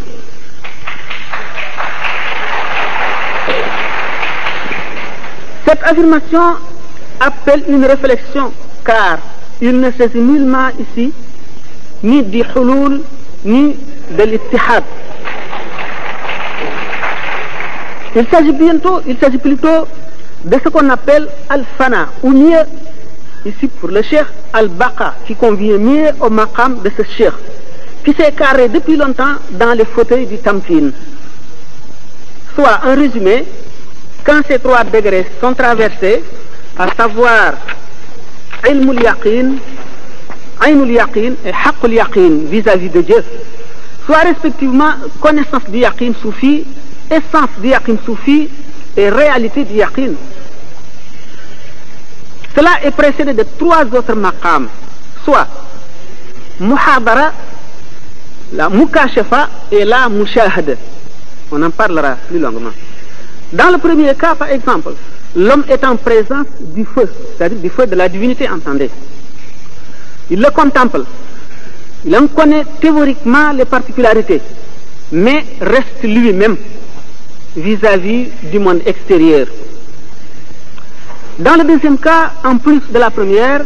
Cette affirmation appelle une réflexion, car il ne s'agit nullement ici ni du hulul ni de l'ittihad. Il s'agit plutôt de ce qu'on appelle al-fana, ou mieux, ici pour le Cheikh, al-baqa, qui convient mieux au maqam de ce Cheikh, qui s'est carré depuis longtemps dans les fauteuils du tamkin. Soit, en résumé, quand ces trois degrés sont traversés, à savoir ilmul yaqin, aynul yaqin et haqqul yaqin vis-à-vis de Dieu, soit respectivement connaissance du yaqin soufi, essence du yaqin soufi et réalité du yaqin. Cela est précédé de trois autres maqams, soit muhadara, la mukashafa et la mushahada. On en parlera plus longuement. Dans le premier cas, par exemple, l'homme est en présence du feu, c'est-à-dire du feu de la divinité, entendez. Il le contemple, il en connaît théoriquement les particularités, mais reste lui-même vis-à-vis du monde extérieur. Dans le deuxième cas, en plus de la première,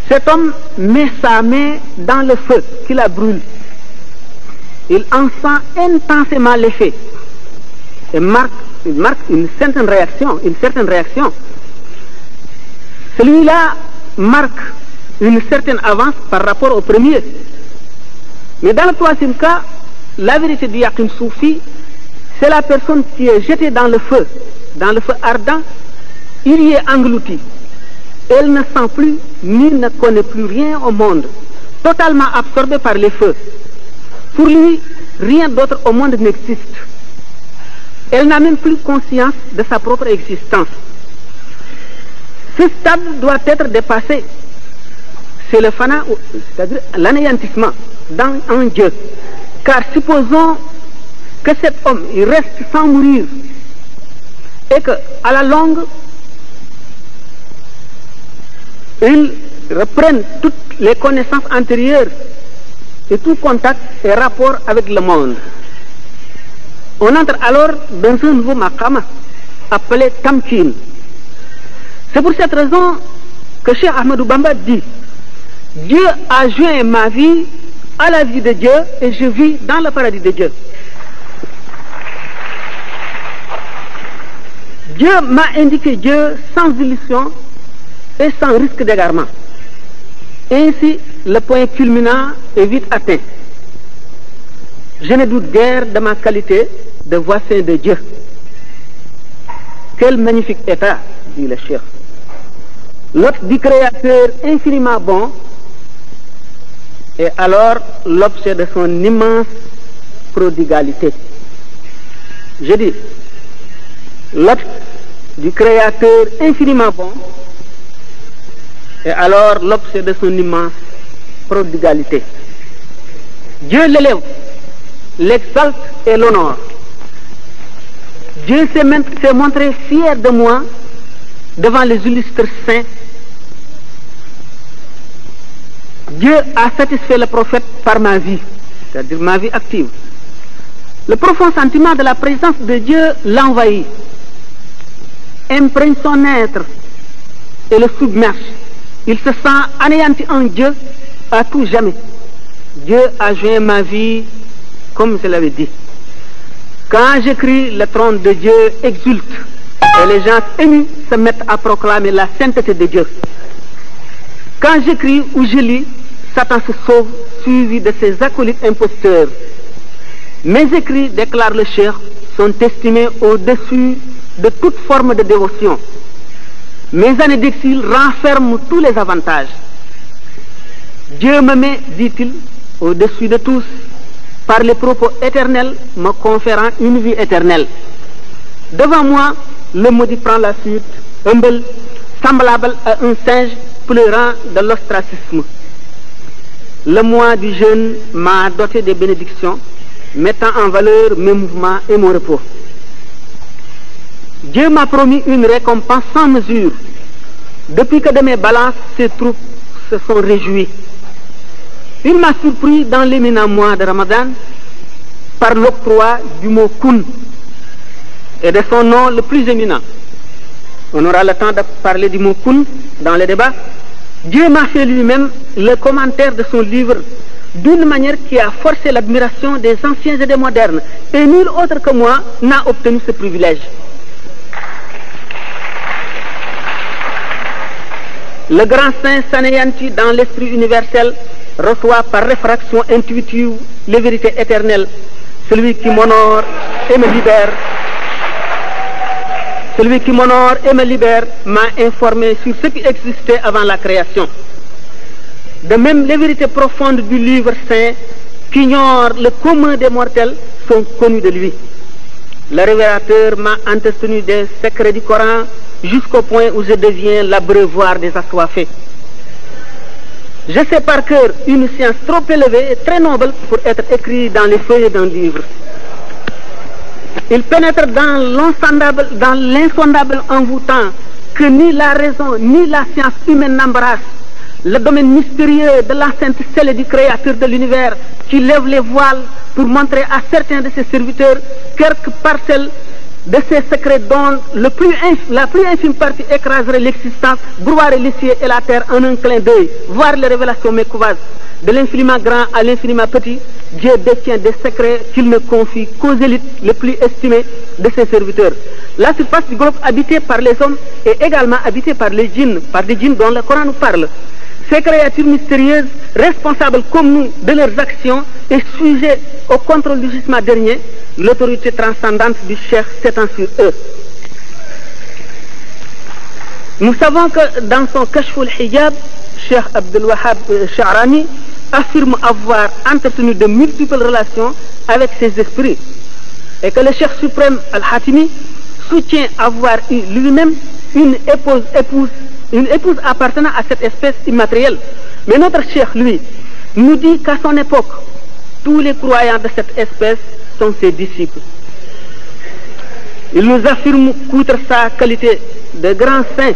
cet homme met sa main dans le feu qui la brûle. Il en sent intensément l'effet et il marque une certaine réaction. Celui-là marque une certaine avance par rapport au premier. Mais dans le troisième cas, la vérité du yaqin soufi, c'est la personne qui est jetée dans le feu ardent, il y est englouti. Elle ne sent plus ni ne connaît plus rien au monde, totalement absorbée par les feux. Pour lui, rien d'autre au monde n'existe. Elle n'a même plus conscience de sa propre existence. Ce stade doit être dépassé. C'est le fana, c'est-à-dire l'anéantissement. en Dieu. Car supposons que cet homme il reste sans mourir et que à la longue il reprenne toutes les connaissances antérieures et tout contact et rapport avec le monde. On entre alors dans un nouveau maqama appelé Tamkin. C'est pour cette raison que Cheikh Ahmadou Bamba dit: Dieu a joint ma vie à la vie de Dieu et je vis dans le paradis de Dieu. Dieu m'a indiqué Dieu sans illusion et sans risque d'égarement. Ainsi, le point culminant est vite atteint. Je ne doute guère de ma qualité de voisin de Dieu. Quel magnifique état, dit le Cheikh. L'hôte du Créateur infiniment bon est alors l'objet de son immense prodigalité. Je dis, l'hôte du Créateur infiniment bon est alors l'objet de son immense prodigalité. Dieu l'élève, l'exalte et l'honore. Dieu s'est montré fier de moi devant les illustres saints. Dieu a satisfait le prophète par ma vie, c'est-à-dire ma vie active. Le profond sentiment de la présence de Dieu l'envahit, imprègne son être et le submerge. Il se sent anéanti en Dieu à tout jamais. Dieu a joint ma vie comme je l'avais dit. Quand j'écris, le trône de Dieu exulte et les gens émus se mettent à proclamer la sainteté de Dieu. Quand j'écris ou je lis, Satan se sauve suivi de ses acolytes imposteurs. Mes écrits, déclare le Cheikh, sont estimés au-dessus de toute forme de dévotion. Mes années d'exil renferment tous les avantages. Dieu me met, dit-il, au-dessus de tous, par les propos éternels me conférant une vie éternelle. Devant moi, le maudit prend la fuite, humble, semblable à un singe pleurant de l'ostracisme. Le mois du jeûne m'a doté de bénédictions, mettant en valeur mes mouvements et mon repos. Dieu m'a promis une récompense sans mesure. Depuis que de mes balances, ses troupes se sont réjouies. Il m'a surpris dans l'éminent mois de Ramadan par l'octroi du mot kun et de son nom le plus éminent. On aura le temps de parler du mot kun dans le débat. Dieu m'a fait lui-même le commentaire de son livre d'une manière qui a forcé l'admiration des anciens et des modernes. Et nul autre que moi n'a obtenu ce privilège. Le grand saint s'anéantit dans l'esprit universel, reçoit par réfraction intuitive les vérités éternelles. Celui qui m'honore et me libère. Celui qui m'honore et me libère m'a informé sur ce qui existait avant la création. De même, les vérités profondes du livre saint qu'ignorent le commun des mortels sont connues de lui. Le révélateur m'a entretenu des secrets du Coran jusqu'au point où je deviens l'abreuvoir des assoiffés. Je sais par cœur une science trop élevée et très noble pour être écrite dans les feuilles d'un livre. Il pénètre dans l'insondable envoûtant que ni la raison ni la science humaine n'embrassent, le domaine mystérieux de la sainte scellée du Créateur de l'univers qui lève les voiles pour montrer à certains de ses serviteurs quelques parcelles de ces secrets dont la plus infime partie écraserait l'existence, brouillerait les cieux et la terre en un clin d'œil, voir les révélations mécouvases. De l'infiniment grand à l'infiniment petit, Dieu détient des secrets qu'il ne confie qu'aux élites les plus estimées de ses serviteurs. La surface du globe habitée par les hommes est également habitée par les djinns, par des djinns dont le Coran nous parle. Ces créatures mystérieuses, responsables comme nous de leurs actions et sujets au contrôle du jugement dernier, l'autorité transcendante du Cheikh s'étend sur eux. Nous savons que dans son Kashful Hijab, Cheikh Abdul Wahab Sha'rani affirme avoir entretenu de multiples relations avec ses esprits et que le Cheikh suprême Al-Hatimi soutient avoir eu lui-même une épouse appartenant à cette espèce immatérielle. Mais notre Cheikh, lui, nous dit qu'à son époque, tous les croyants de cette espèce sont ses disciples. Il nous affirme qu'outre sa qualité de grand saint,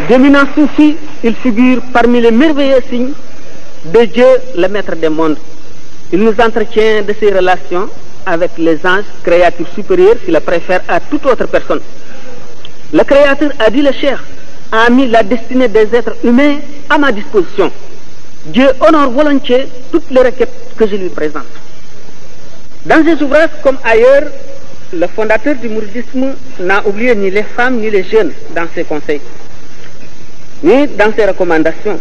d'éminent soufi, il figure parmi les merveilleux signes de Dieu, le maître des mondes. Il nous entretient de ses relations avec les anges, créatures supérieures, s'il le préfère à toute autre personne. Le Créateur a dit, le Cheikh a mis la destinée des êtres humains à ma disposition. Dieu honore volontiers toutes les requêtes que je lui présente. Dans ses ouvrages comme ailleurs, le fondateur du mouridisme n'a oublié ni les femmes ni les jeunes dans ses conseils, ni dans ses recommandations,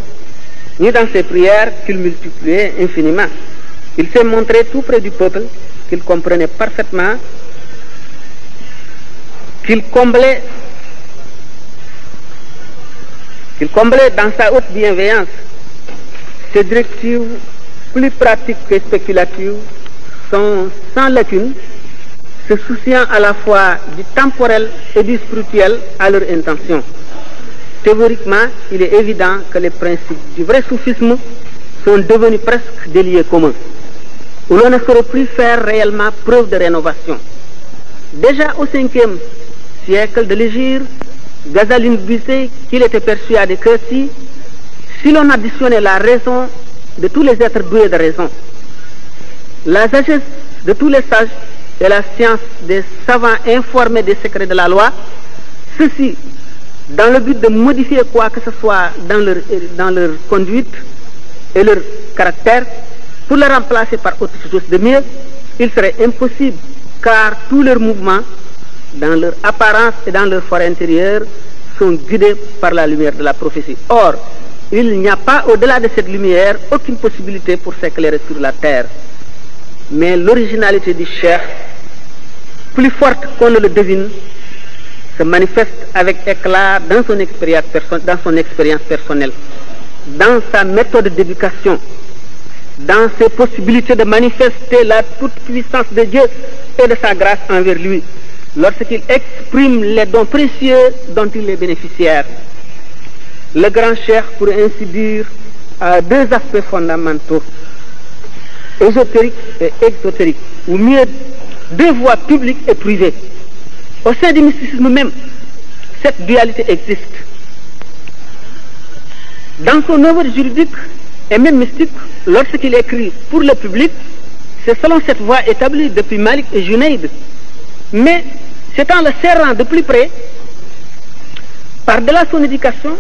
ni dans ses prières qu'il multipliait infiniment. Il s'est montré tout près du peuple, qu'il comprenait parfaitement, qu'il comblait dans sa haute bienveillance. Ses directives, plus pratiques que spéculatives, sont sans lacune, se souciant à la fois du temporel et du spirituel à leur intention. Théoriquement, il est évident que les principes du vrai soufisme sont devenus presque des lieux communs, où l'on ne saurait plus faire réellement preuve de rénovation. Déjà au 5e siècle de l'Hégire, Ghazali disait qu'il était persuadé que si l'on additionnait la raison de tous les êtres doués de raison, la sagesse de tous les sages et la science des savants informés des secrets de la loi, ceci dans le but de modifier quoi que ce soit dans leur conduite et leur caractère, pour le remplacer par autre chose de mieux, il serait impossible, car tous leurs mouvements, dans leur apparence et dans leur forme intérieure, sont guidés par la lumière de la prophétie. Or, il n'y a pas au-delà de cette lumière aucune possibilité pour s'éclairer sur la terre. Mais l'originalité du Cheikh, plus forte qu'on ne le devine, se manifeste avec éclat dans son expérience personnelle, dans sa méthode d'éducation, dans ses possibilités de manifester la toute-puissance de Dieu et de sa grâce envers lui, lorsqu'il exprime les dons précieux dont il est bénéficiaire. Le grand Cheikh, pour ainsi dire, a deux aspects fondamentaux, ésotérique et exotérique, ou mieux, deux voies publiques et privées. Au sein du mysticisme même, cette dualité existe. Dans son œuvre juridique et même mystique, lorsqu'il écrit pour le public, c'est selon cette voie établie depuis Malik et Junaïd. Mais c'est en le serrant de plus près, par-delà son éducation,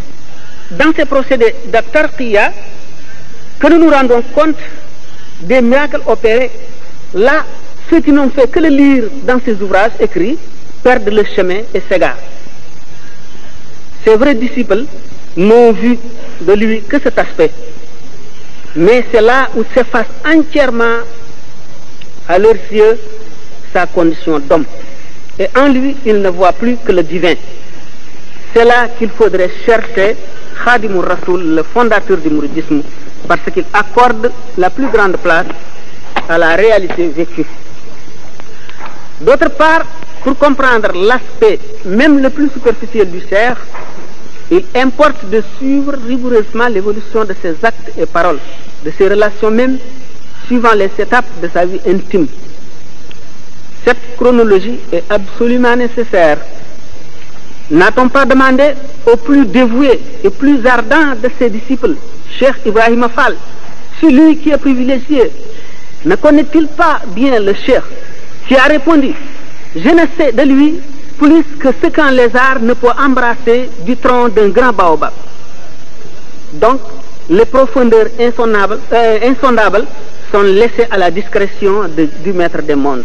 dans ses procédés d'Aqtarqiya, que nous nous rendons compte des miracles opérés. Là, ceux qui n'ont fait que le lire dans ses ouvrages écrits perdent le chemin et s'égarent. Ses vrais disciples n'ont vu de lui que cet aspect. Mais c'est là où s'efface entièrement à leurs yeux sa condition d'homme. Et en lui, ils ne voient plus que le divin. C'est là qu'il faudrait chercher Khadimur Rasoul, le fondateur du mouridisme, parce qu'il accorde la plus grande place à la réalité vécue. D'autre part, pour comprendre l'aspect même le plus superficiel du Cheikh, il importe de suivre rigoureusement l'évolution de ses actes et paroles, de ses relations même, suivant les étapes de sa vie intime. Cette chronologie est absolument nécessaire. N'a-t-on pas demandé au plus dévoué et plus ardent de ses disciples, Cheikh Ibrahim Fall, celui qui est privilégié, ne connaît-il pas bien le Cheikh, qui a répondu: je ne sais de lui plus que ce qu'un lézard ne peut embrasser du tronc d'un grand baobab. Donc, les profondeurs insondables sont laissées à la discrétion du maître des mondes.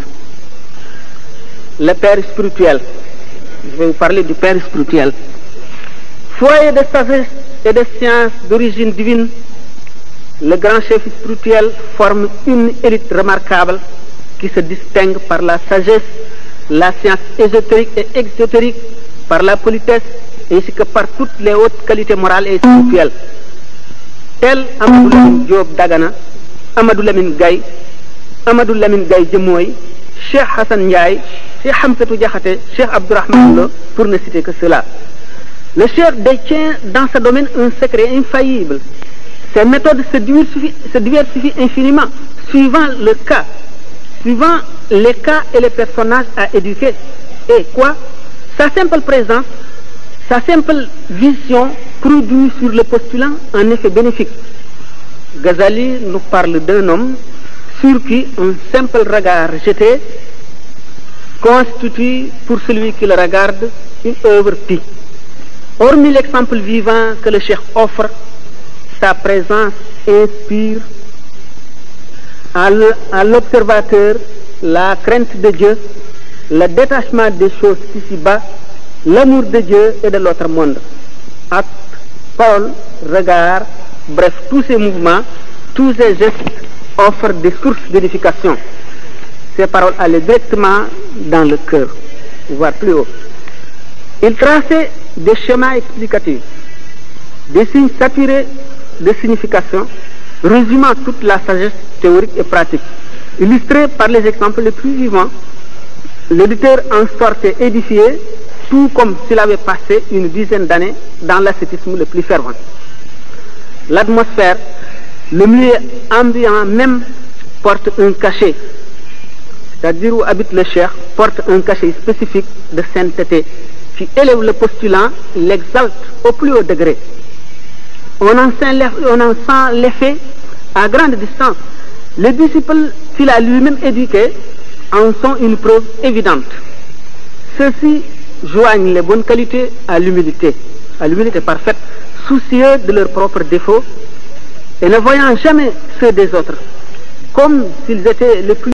Le Père spirituel. Je vais vous parler du Père spirituel. Foyer de sagesse et de science d'origine divine, le grand chef spirituel forme une élite remarquable qui se distingue par la sagesse, la science ésotérique et exotérique, par la politesse, ainsi que par toutes les hautes qualités morales et spirituelles. Tel Amadou Lamine Diop Dagana, Amadou Lamine Gaye Djemoy, Cheikh Hassan Ndiaye, Cheikh Hamsatou Diakhaté, Cheikh Abdourahmane Lo, pour ne citer que cela. Le Cheikh détient dans ce domaine un secret infaillible, Ces méthodes se diversifient infiniment, suivant le cas, suivant les cas et les personnages à éduquer. Et quoi? Sa simple présence, sa simple vision produit sur le postulant un effet bénéfique. Ghazali nous parle d'un homme sur qui un simple regard jeté constitue pour celui qui le regarde une œuvre pie. Hormis l'exemple vivant que le cheikh offre, sa présence inspire à l'observateur la crainte de Dieu, le détachement des choses ici-bas, l'amour de Dieu et de l'autre monde. Acte, parole, regard, bref, tous ces mouvements, tous ces gestes offrent des sources d'édification. Ces paroles allaient directement dans le cœur, voire plus haut. Il traçait des schémas explicatifs, des signes saturés de signification, résumant toute la sagesse théorique et pratique. Illustré par les exemples les plus vivants, l'auditeur en sortait édifié, tout comme s'il avait passé une dizaine d'années dans l'ascétisme le plus fervent. L'atmosphère, le milieu ambiant même porte un cachet, c'est-à-dire où habite le cheikh, porte un cachet spécifique de sainteté qui élève le postulant, l'exalte au plus haut degré. On en sent l'effet à grande distance. Les disciples qu'il a lui-même éduqués en sont une preuve évidente. Ceux-ci joignent les bonnes qualités à l'humilité parfaite, soucieux de leurs propres défauts et ne voyant jamais ceux des autres, comme s'ils étaient les plus